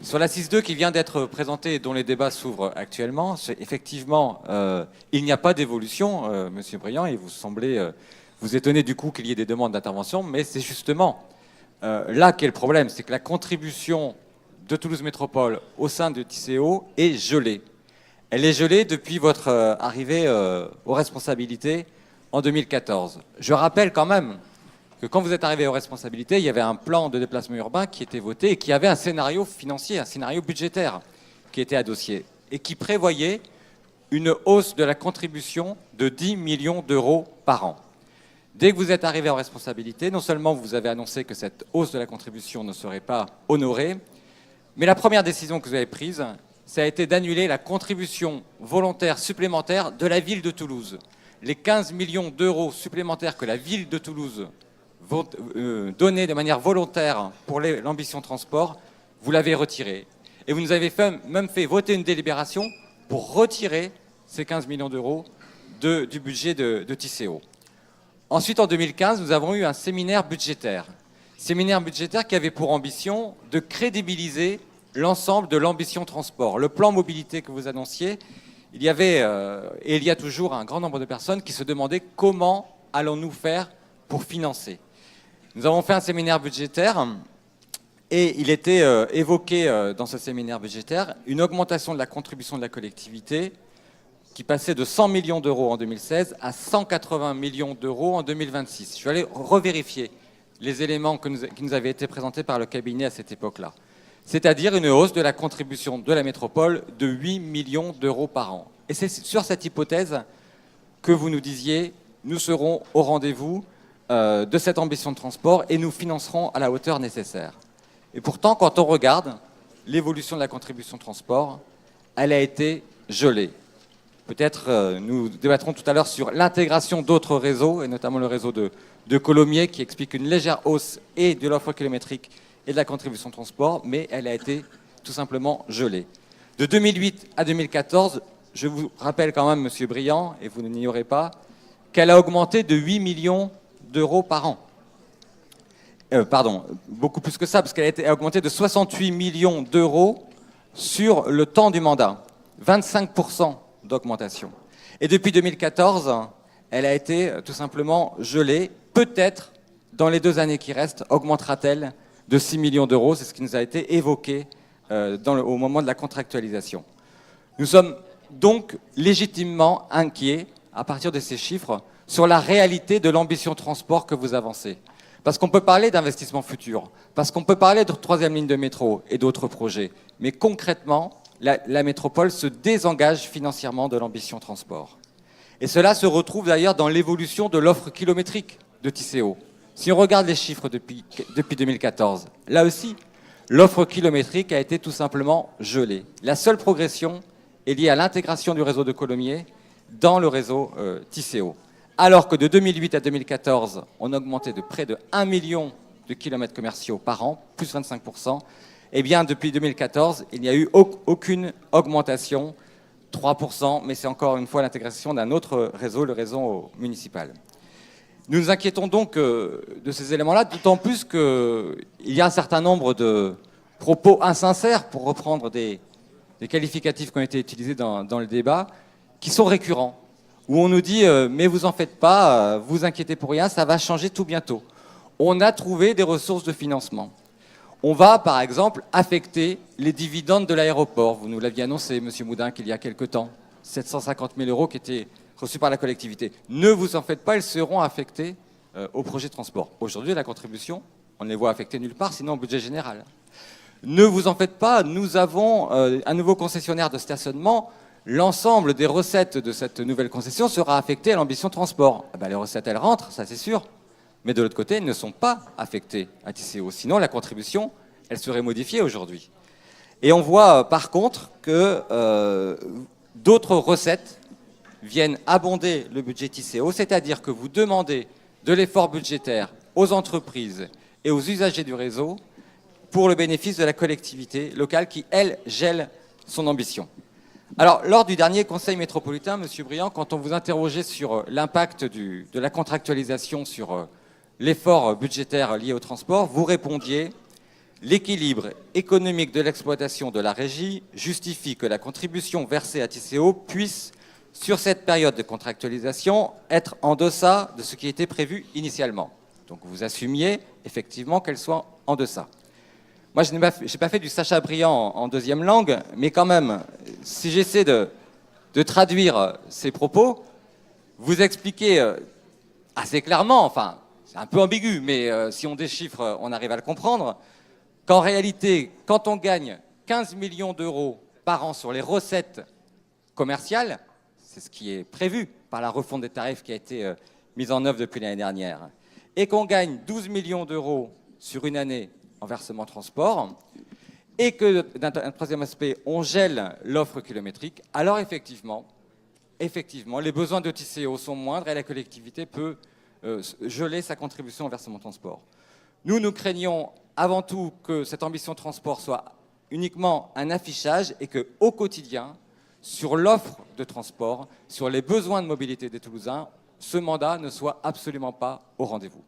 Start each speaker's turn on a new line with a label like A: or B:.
A: Sur la 6.2 qui vient d'être présentée et dont les débats s'ouvrent actuellement, effectivement, il n'y a pas d'évolution, Monsieur Briand, et vous semblez vous étonner du coup qu'il y ait des demandes d'intervention, mais c'est justement là qu'est le problème, c'est que la contribution de Toulouse Métropole au sein de TCO est gelée. Elle est gelée depuis votre arrivée aux responsabilités en 2014. Je rappelle quand même que quand vous êtes arrivé aux responsabilités, il y avait un plan de déplacement urbain qui était voté et qui avait un scénario financier, un scénario budgétaire qui était adossé et qui prévoyait une hausse de la contribution de 10 millions d'euros par an. Dès que vous êtes arrivé aux responsabilités, non seulement vous avez annoncé que cette hausse de la contribution ne serait pas honorée, mais la première décision que vous avez prise, ça a été d'annuler la contribution volontaire supplémentaire de la ville de Toulouse. Les 15 millions d'euros supplémentaires que la ville de Toulouse donné de manière volontaire pour l'ambition transport, vous l'avez retiré. Et vous nous avez même fait voter une délibération pour retirer ces 15 millions d'euros du budget de TCO. Ensuite, en 2015, nous avons eu un séminaire budgétaire. Séminaire budgétaire qui avait pour ambition de crédibiliser l'ensemble de l'ambition transport. Le plan mobilité que vous annonciez, il y avait, et il y a toujours un grand nombre de personnes qui se demandaient comment allons-nous faire pour financer. Nous avons fait un séminaire budgétaire et il était évoqué dans ce séminaire budgétaire une augmentation de la contribution de la collectivité qui passait de 100 millions d'euros en 2016 à 180 millions d'euros en 2026. Je vais aller revérifier les éléments qui nous avaient été présentés par le cabinet à cette époque-là. C'est-à-dire une hausse de la contribution de la métropole de 8 millions d'euros par an. Et c'est sur cette hypothèse que vous nous disiez « nous serons au rendez-vous » de cette ambition de transport et nous financerons à la hauteur nécessaire. Et pourtant, quand on regarde l'évolution de la contribution de transport, elle a été gelée. Peut-être nous débattrons tout à l'heure sur l'intégration d'autres réseaux, et notamment le réseau de Colomiers, qui explique une légère hausse et de l'offre kilométrique et de la contribution de transport, mais elle a été tout simplement gelée. De 2008 à 2014, je vous rappelle quand même, Monsieur Briand, et vous ne l'ignorez pas, qu'elle a augmenté de 8 millions d'euros par an. Pardon, beaucoup plus que ça, parce qu'elle a augmenté de 68 millions d'euros sur le temps du mandat. 25% d'augmentation. Et depuis 2014, elle a été tout simplement gelée. Peut-être, dans les 2 années qui restent, augmentera-t-elle de 6 millions d'euros. C'est ce qui nous a été évoqué au moment de la contractualisation. Nous sommes donc légitimement inquiets, à partir de ces chiffres, sur la réalité de l'ambition transport que vous avancez. Parce qu'on peut parler d'investissement futur, parce qu'on peut parler de 3e ligne de métro et d'autres projets, mais concrètement, la métropole se désengage financièrement de l'ambition transport. Et cela se retrouve d'ailleurs dans l'évolution de l'offre kilométrique de TCO. Si on regarde les chiffres depuis 2014, là aussi, l'offre kilométrique a été tout simplement gelée. La seule progression est liée à l'intégration du réseau de Colomiers dans le réseau TCO. Alors que de 2008 à 2014, on augmentait de près de 1 million de kilomètres commerciaux par an, plus 25%, eh bien, depuis 2014, il n'y a eu aucune augmentation, 3%, mais c'est encore une fois l'intégration d'un autre réseau, le réseau municipal. Nous nous inquiétons donc de ces éléments-là, d'autant plus qu'il y a un certain nombre de propos insincères, pour reprendre des qualificatifs qui ont été utilisés dans le débat, qui sont récurrents, où on nous dit « mais vous en faites pas, vous inquiétez pour rien, ça va changer tout bientôt ». On a trouvé des ressources de financement. On va, par exemple, affecter les dividendes de l'aéroport. Vous nous l'aviez annoncé, Monsieur Moudin, qu'il y a quelque temps. 750 000 euros qui étaient reçus par la collectivité. Ne vous en faites pas, ils seront affectés au projet de transport. Aujourd'hui, la contribution, on ne les voit affectés nulle part, sinon au budget général. Ne vous en faites pas, nous avons un nouveau concessionnaire de stationnement. L'ensemble des recettes de cette nouvelle concession sera affecté à l'ambition transport. Ah ben, les recettes, elles rentrent, ça c'est sûr. Mais de l'autre côté, elles ne sont pas affectées à TCO. Sinon, la contribution, elle serait modifiée aujourd'hui. Et on voit par contre que d'autres recettes viennent abonder le budget TCO, c'est-à-dire que vous demandez de l'effort budgétaire aux entreprises et aux usagers du réseau pour le bénéfice de la collectivité locale qui, elle, gèle son ambition. Alors, lors du dernier Conseil métropolitain, Monsieur Briand, quand on vous interrogeait sur l'impact de la contractualisation sur l'effort budgétaire lié au transport, vous répondiez L'équilibre économique de l'exploitation de la régie justifie que la contribution versée à Tisséo puisse, sur cette période de contractualisation, être en deçà de ce qui était prévu initialement. Donc vous assumiez effectivement qu'elle soit en deçà. Moi, je n'ai pas fait du Sacha Briand en deuxième langue, mais quand même, si j'essaie de traduire ces propos, vous expliquez assez clairement, enfin, c'est un peu ambigu, mais si on déchiffre, on arrive à le comprendre, qu'en réalité, quand on gagne 15 millions d'euros par an sur les recettes commerciales, c'est ce qui est prévu par la refonte des tarifs qui a été mise en œuvre depuis l'année dernière, et qu'on gagne 12 millions d'euros sur une année en versement transport, et que, d'un troisième aspect, on gèle l'offre kilométrique, alors effectivement, les besoins de Tisséo sont moindres et la collectivité peut geler sa contribution au versement transport. Nous craignons avant tout que cette ambition transport soit uniquement un affichage et qu'au quotidien, sur l'offre de transport, sur les besoins de mobilité des Toulousains, ce mandat ne soit absolument pas au rendez-vous.